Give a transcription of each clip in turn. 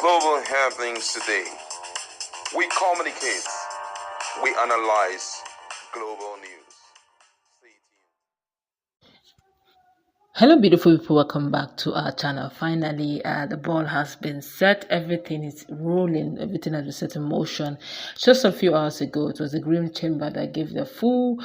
global happenings today. We communicate, we analyze global news. Hello beautiful people, welcome back to our channel. Finally, the ball has been set, everything is rolling, everything has been set in motion. Just a few hours ago, it was the Green Chamber that gave the full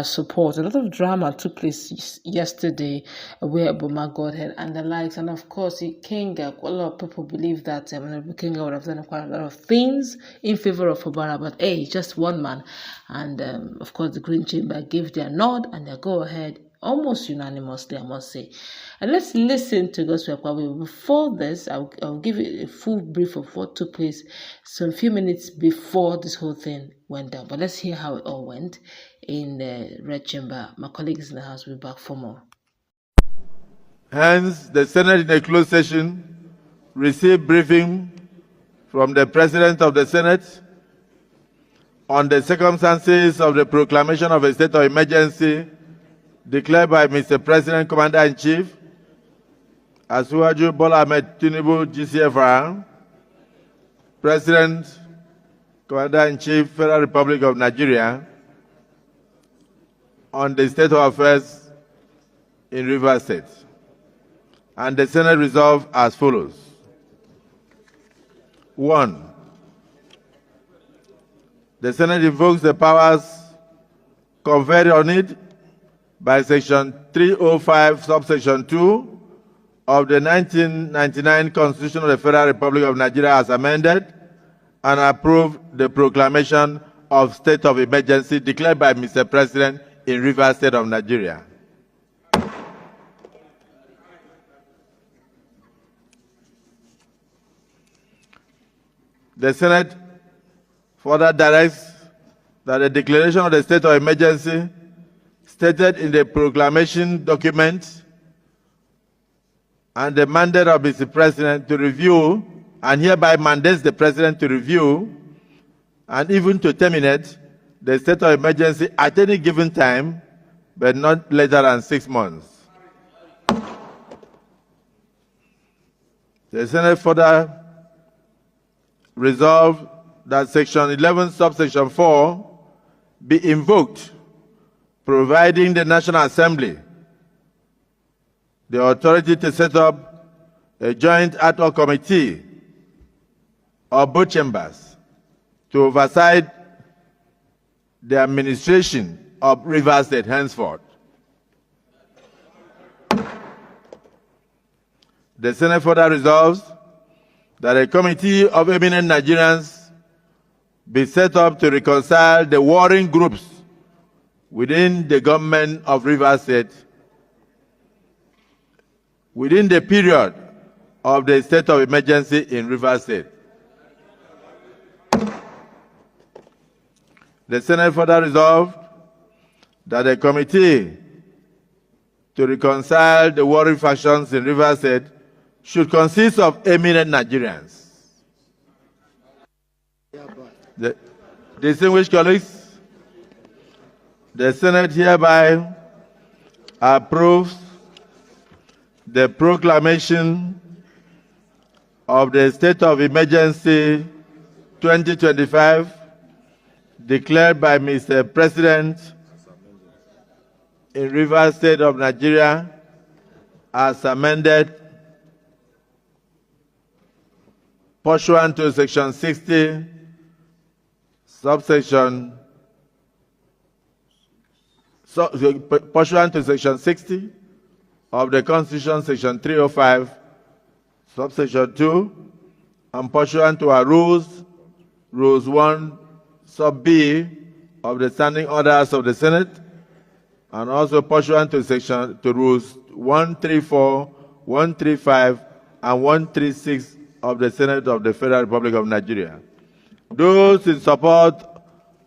support. A lot of drama took place yesterday where Obama got ahead and the likes, and of course Kenga, a lot of people believe that Kenga would have done quite a lot of things in favor of Fubara, but hey, just one man. And of course the Green Chamber gave their nod and their go ahead almost unanimously, I must say. And let's listen to Godswill Akpabio. Before this, I'll give you a full brief of what took place some few minutes before this whole thing went down. But let's hear how it all went in the Red Chamber. My colleagues in the House will be back for more. Hence, the Senate in a closed session received briefing from the President of the Senate on the circumstances of the proclamation of a state of emergency declared by Mr. President, Commander-in-Chief, Asiwaju Bola Ahmed Tinubu, GCFR, President, Commander-in-Chief, Federal Republic of Nigeria, on the state of affairs in Rivers State. And the Senate resolved as follows. 1. The Senate invokes the powers conferred on it by Section 305, subsection 2 of the 1999 Constitution of the Federal Republic of Nigeria as amended, and approve the proclamation of state of emergency declared by Mr. President in Rivers State of Nigeria. The Senate further directs that the declaration of the state of emergency stated in the proclamation document and the mandate of Mr. President to review, and hereby mandates the President to review and even to terminate the state of emergency at any given time, but not later than 6 months. The Senate further resolved that Section 11, subsection 4 be invoked, providing the National Assembly the authority to set up a joint ad hoc committee of both chambers to oversight the administration of Rivers State henceforth. The Senate further resolves that a committee of eminent Nigerians be set up to reconcile the warring groups within the government of Rivers State within the period of the state of emergency in Rivers State. The Senate further resolved that a committee to reconcile the warring factions in Rivers State should consist of eminent Nigerians. Distinguished colleagues, the Senate hereby approves the proclamation of the state of emergency 2025 declared by Mr. President in Rivers State of Nigeria as amended pursuant to Section 60, pursuant to Section 60 of the Constitution, Section 305, subsection 2, and pursuant to our rules, Rules 1, sub B of the Standing Orders of the Senate, and also pursuant to Rules 134, 135, and 136 of the Senate of the Federal Republic of Nigeria. Those in support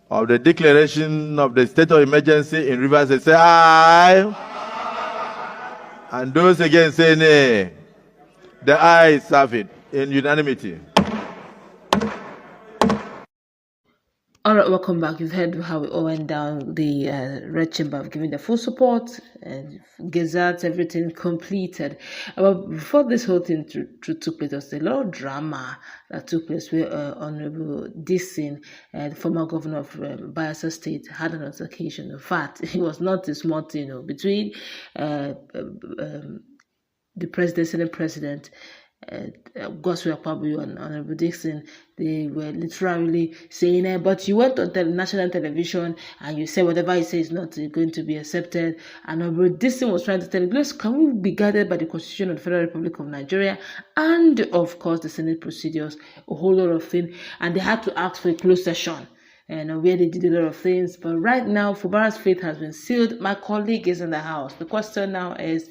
of the declaration of the state of emergency in Rivers State say aye. And those again say nay. The ayes have it in unanimity. All right, welcome back. You've heard how it all went down. The Red Chamber have given their full support and gazette, everything completed. But before this whole thing took place, there was a lot of drama that took place where Honorable Dixon, the former governor of Bayelsa State, had an altercation. In fact, it was not a small thing, between the president, Senate President, Godswill, Akpabio, and Honorable Dixon. They were literally saying, but you went on national television and you said whatever you say is not going to be accepted. And Honorable Dixon was trying to tell us, can we be guided by the Constitution of the Federal Republic of Nigeria and, of course, the Senate procedures, a whole lot of things. And they had to ask for a closed session, and where they did a lot of things. But right now, Fubara's fate has been sealed. My colleague is in the house. The question now is,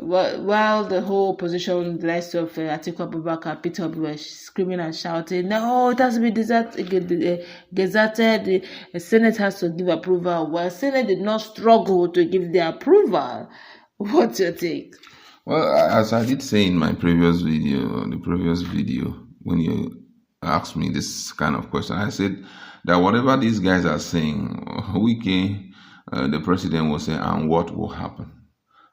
while the whole opposition, the likes of Atiku Abubakar, Peter Obi were screaming and shouting, no, it has to be gazetted, the Senate has to give approval. Well, Senate did not struggle to give the approval. What's your take? Well, as I did say in my previous video, when you asked me this kind of question, I said that whatever these guys are saying, Wike, the president will say, and what will happen?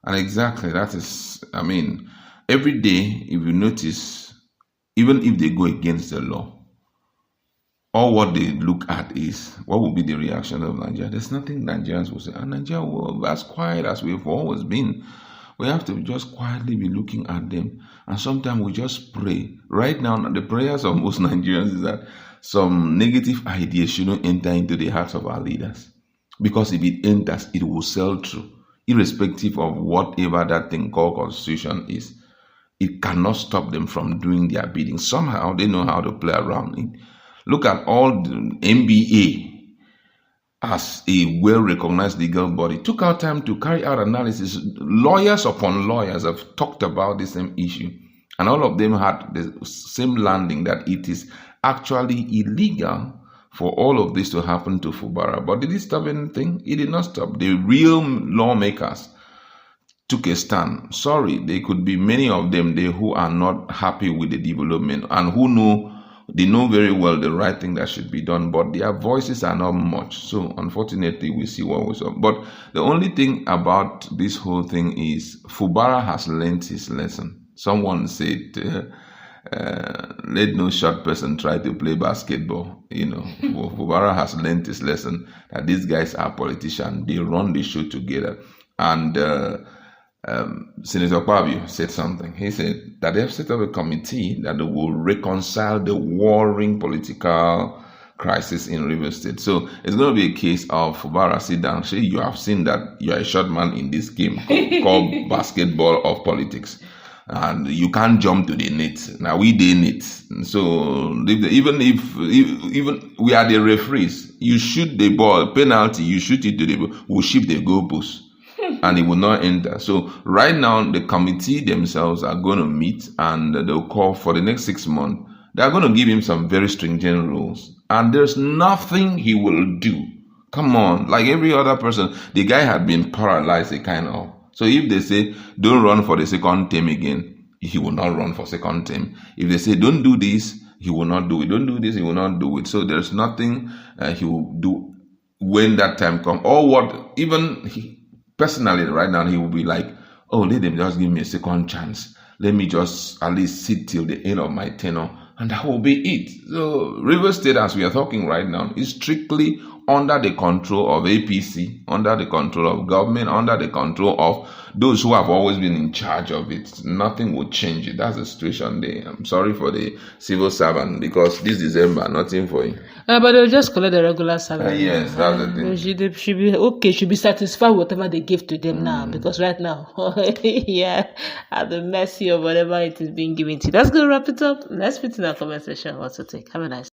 And exactly, that is, every day, if you notice, even if they go against the law, all what they look at is, what will be the reaction of Nigeria? There's nothing Nigerians will say. And Nigeria will be as quiet as we've always been. We have to just quietly be looking at them. And sometimes we just pray. Right now, the prayers of most Nigerians is that some negative ideas shouldn't enter into the hearts of our leaders. Because if it enters, it will sell through. Irrespective of whatever that thing called constitution is, it cannot stop them from doing their bidding. Somehow they know how to play around it. Look at all the NBA as a well-recognized legal body. Took out time to carry out analysis. Lawyers upon lawyers have talked about the same issue. And all of them had the same landing that it is actually illegal for all of this to happen to Fubara. But did it stop anything? It did not stop. The real lawmakers took a stand. Sorry, there could be many of them there who are not happy with the development and who they know very well the right thing that should be done, but their voices are not much. So unfortunately, we see what was up. But the only thing about this whole thing is Fubara has learned his lesson. Someone said, let no short person try to play basketball. Fubara has learned his lesson that these guys are politicians. They run the show together. And Senator Akpabio said something. He said that they have set up a committee that will reconcile the warring political crisis in Rivers State. So it's going to be a case of Fubara sit down. Say, you have seen that you are a short man in this game called basketball of politics. And you can't jump to the net. Now we did it. So even we are the referees, you shoot the ball, penalty, you shoot it to the ball, we'll shift the goalpost. And it will not enter. So right now, the committee themselves are going to meet and they'll call for the next 6 months. They're going to give him some very stringent rules. And there's nothing he will do. Come on, like every other person, the guy had been paralyzed So if they say, don't run for the second term again, he will not run for second term. If they say, don't do this, he will not do it. Don't do this, he will not do it. So there's nothing he will do when that time comes. Or what, personally right now, he will be like, oh, let them just give me a second chance. Let me just at least sit till the end of my tenure. And that will be it. So Rivers State, as we are talking right now, is strictly under the control of APC, under the control of government, under the control of those who have always been in charge of it. Nothing will change it. That's the situation there. I'm sorry for the civil servant because this December, nothing for you. But they'll just collect the regular salary. Yes, that's the thing. They should be okay, should be satisfied with whatever they give to them now. Because right now, at the mercy of whatever it is being given to you. That's going to wrap it up. Let's put in our comment section what to take. Have a nice